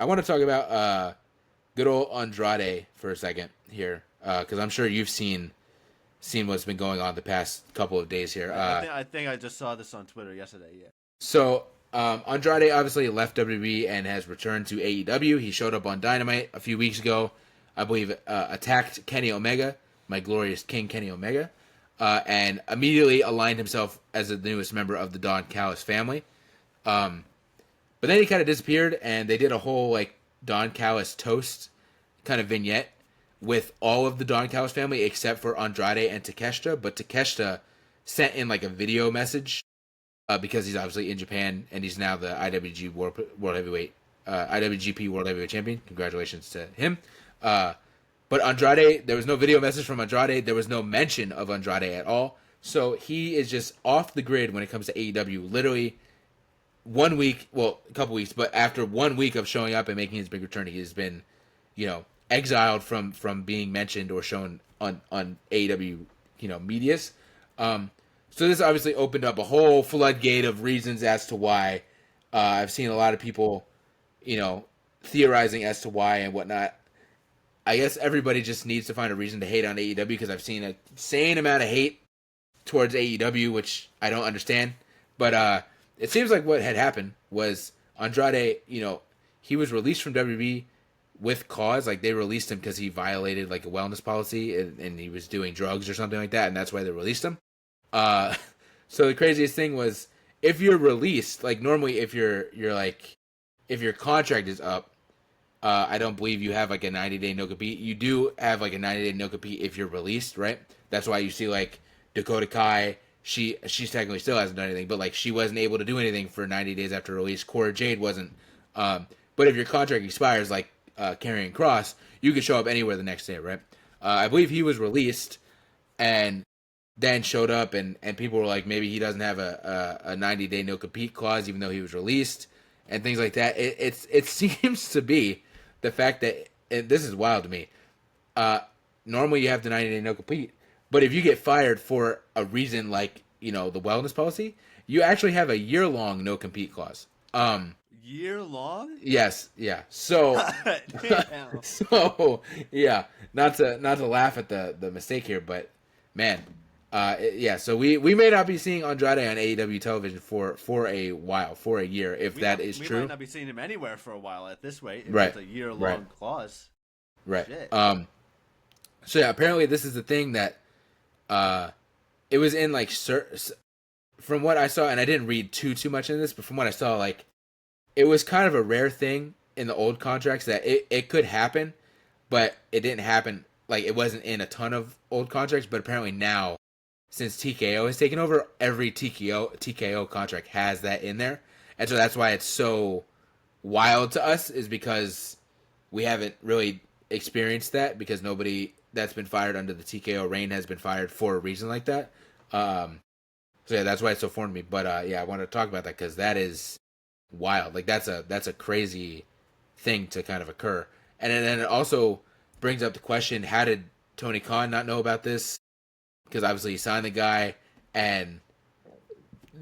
I want to talk about good old Andrade for a second here, because I'm sure you've seen what's been going on the past couple of days here. I think I just saw this on Twitter yesterday. Yeah. So Andrade obviously left WWE and has returned to AEW. He showed up on Dynamite a few weeks ago, I believe, attacked Kenny Omega, my glorious King Kenny Omega, and immediately aligned himself as the newest member of the Don Callis family. Um, but then he kind of disappeared, and they did a whole like Don Callis toast kind of vignette with all of the Don Callis family except for Andrade and Takeshita. But Takeshita sent in like a video message because he's obviously in Japan and he's now the World Heavyweight IWGP World Heavyweight Champion. Congratulations to him. But Andrade, there was no video message from Andrade. There was no mention of Andrade at all. So he is just off the grid when it comes to AEW. Literally 1 week, well, a couple weeks, but after 1 week of showing up and making his big return, he has been, exiled from being mentioned or shown on AEW, medias. So this obviously opened up a whole floodgate of reasons as to why. I've seen a lot of people, theorizing as to why and whatnot. I guess everybody just needs to find a reason to hate on AEW because I've seen a insane amount of hate towards AEW, which I don't understand. But it seems like what had happened was Andrade, he was released from WWE with cause. Like they released him because he violated like a wellness policy and he was doing drugs or something like that, and that's why they released him. Uh, so the craziest thing was if you're released, like normally if you're like if your contract is up, I don't believe you have like a 90-day no compete. You do have like a 90-day no compete if you're released, right? That's why you see like Dakota Kai. She's technically still hasn't done anything, but like she wasn't able to do anything for 90 days after release. Cora Jade wasn't. But if your contract expires, like Karrion Kross, you could show up anywhere the next day, right? I believe he was released and then showed up, and people were like, maybe he doesn't have a 90-day no compete clause, even though he was released, and things like that. It seems to be the fact that and this is wild to me. Normally you have the 90-day no compete, but if you get fired for a reason like the wellness policy, you actually have a year-long no compete clause. Year long? Yes, yeah. So, Damn. so yeah. Not to laugh at the mistake here, but man, yeah. So we may not be seeing Andrade on AEW television for a while, for a year, if that is We true. might not be seeing him anywhere for a while at this rate. If Right, it's a year right, long clause. right. Shit. So yeah, apparently this is the thing that it was in like from what I saw, and I didn't read too much into this, but from what I saw, like it was kind of a rare thing in the old contracts that it could happen, but it didn't happen. Like it wasn't in a ton of old contracts, but apparently now, since TKO has taken over, every TKO contract has that in there, and so that's why it's so wild to us, is because we haven't really experienced that because nobody that's been fired under the TKO reign has been fired for a reason like that. So yeah, that's why it's so foreign to me. But yeah, I want to talk about that because that is wild. Like that's a crazy thing to kind of occur, and then it also brings up the question: how did Tony Khan not know about this? Because obviously he signed the guy, and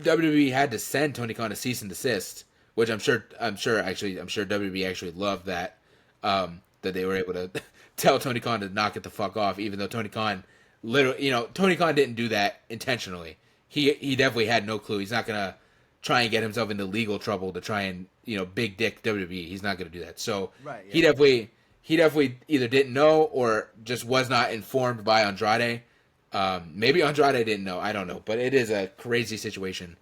WWE had to send Tony Khan a cease and desist, which I'm sure WWE actually loved that that they were able to tell Tony Khan to knock it the fuck off, even though Tony Khan literally, Tony Khan didn't do that intentionally. He definitely had no clue. He's not gonna try and get himself into legal trouble to try and big dick WWE. He's not gonna do that. So Right. he Yeah. definitely either didn't know or just was not informed by Andrade. Maybe Andrade didn't know. I don't know, but it is a crazy situation